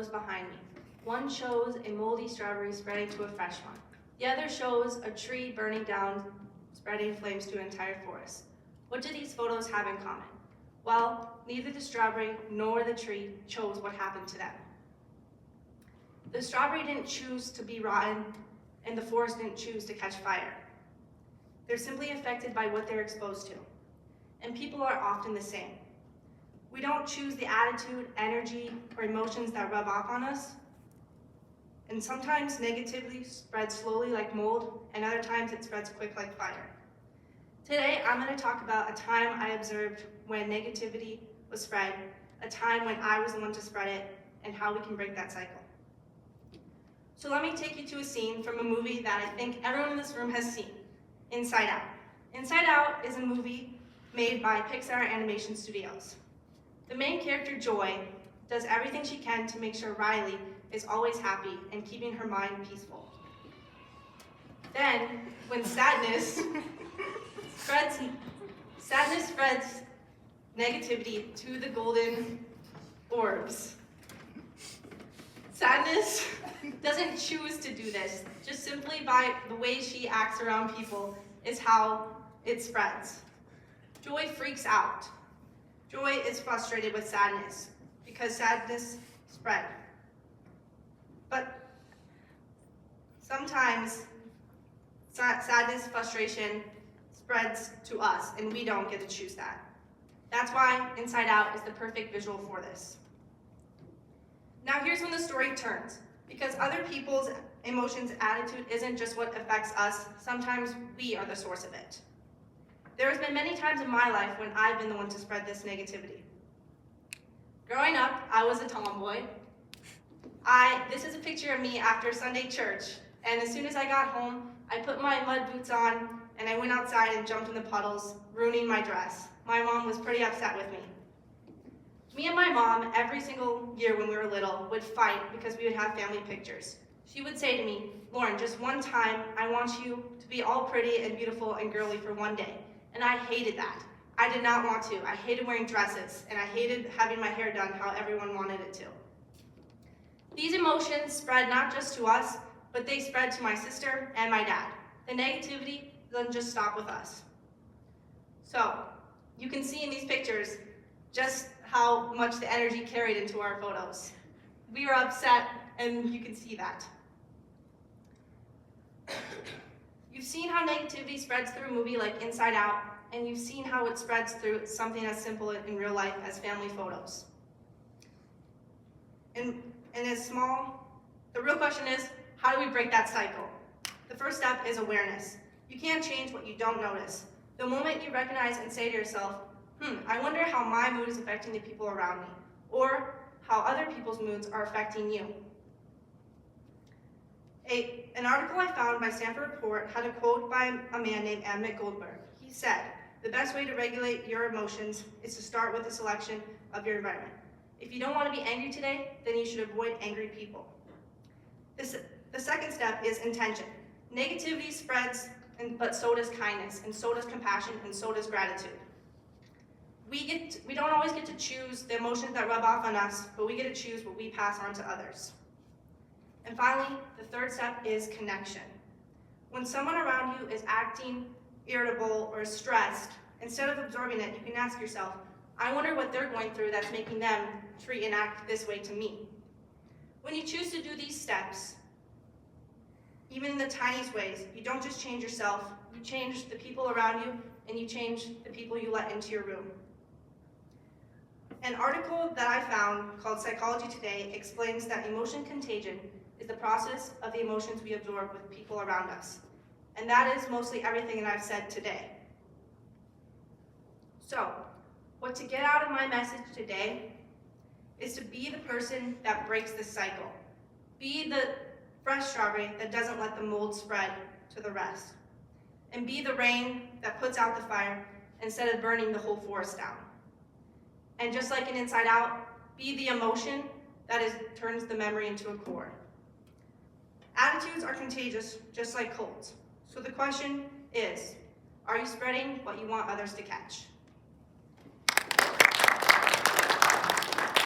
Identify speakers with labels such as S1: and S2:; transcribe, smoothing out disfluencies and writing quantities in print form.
S1: photos behind me. One shows a moldy strawberry spreading to a fresh one. The other shows a tree burning down, spreading flames to an entire forest. What do these photos have in common? Well, neither the strawberry nor the tree chose what happened to them. The strawberry didn't choose to be rotten, and the forest didn't choose to catch fire. They're simply affected by what they're exposed to. And people are often the same. We don't choose the attitude, energy, or emotions that rub off on us. And sometimes negativity spreads slowly like mold, and other times it spreads quick like fire. Today, I'm going to talk about a time I observed when negativity was spread, a time when I was the one to spread it, and how we can break that cycle. So let me take you to a scene from a movie that I think everyone in this room has seen, Inside Out. Inside Out is a movie made by Pixar Animation Studios. The main character, Joy, does everything she can to make sure Riley is always happy and keeping her mind peaceful. Then, when sadness spreads negativity to the golden orbs. Sadness doesn't choose to do this. Just simply by the way she acts around people is how it spreads. Joy freaks out. Joy is frustrated with sadness because sadness spread. But sometimes sadness, frustration spreads to us, and we don't get to choose that. That's why Inside Out is the perfect visual for this. Now here's when the story turns. Because other people's emotions, attitude isn't just what affects us, sometimes we are the source of it. There has been many times in my life when I've been the one to spread this negativity. Growing up, I was a tomboy. This is a picture of me after Sunday church, and as soon as I got home, I put my mud boots on, and I went outside and jumped in the puddles, ruining my dress. My mom was pretty upset with me. Me and my mom, every single year when we were little, would fight because we would have family pictures. She would say to me, "Lauren, just one time, I want you to be all pretty and beautiful and girly for one day." And I hated that. I did not want to. I hated wearing dresses, and I hated having my hair done how everyone wanted it to. These emotions spread not just to us, but they spread to my sister and my dad. The negativity doesn't just stop with us. So, you can see in these pictures just how much the energy carried into our photos. We were upset, and you can see that. You've seen how negativity spreads through a movie like Inside Out, and you've seen how it spreads through something as simple in real life as family photos. And as small, the real question is, how do we break that cycle? The first step is awareness. You can't change what you don't notice. The moment you recognize and say to yourself, I wonder how my mood is affecting the people around me, or how other people's moods are affecting you. An article I found by Stanford Report had a quote by a man named Emmett Goldberg. He said, "The best way to regulate your emotions is to start with a selection of your environment. If you don't want to be angry today, then you should avoid angry people." The second step is intention. Negativity spreads, but so does kindness, and so does compassion, and so does gratitude. We don't always get to choose the emotions that rub off on us, but we get to choose what we pass on to others. And finally, the third step is connection. When someone around you is acting irritable or stressed, instead of absorbing it, you can ask yourself, I wonder what they're going through that's making them treat and act this way to me. When you choose to do these steps, even in the tiniest ways, you don't just change yourself, you change the people around you, and you change the people you let into your room. An article that I found called Psychology Today explains that emotion contagion is the process of the emotions we absorb with people around us. And that is mostly everything that I've said today. So, what to get out of my message today is to be the person that breaks the cycle. Be the fresh strawberry that doesn't let the mold spread to the rest. And be the rain that puts out the fire instead of burning the whole forest down. And just like in Inside Out, be the emotion that turns the memory into a core. Attitudes are contagious, just like colds. So the question is, are you spreading what you want others to catch?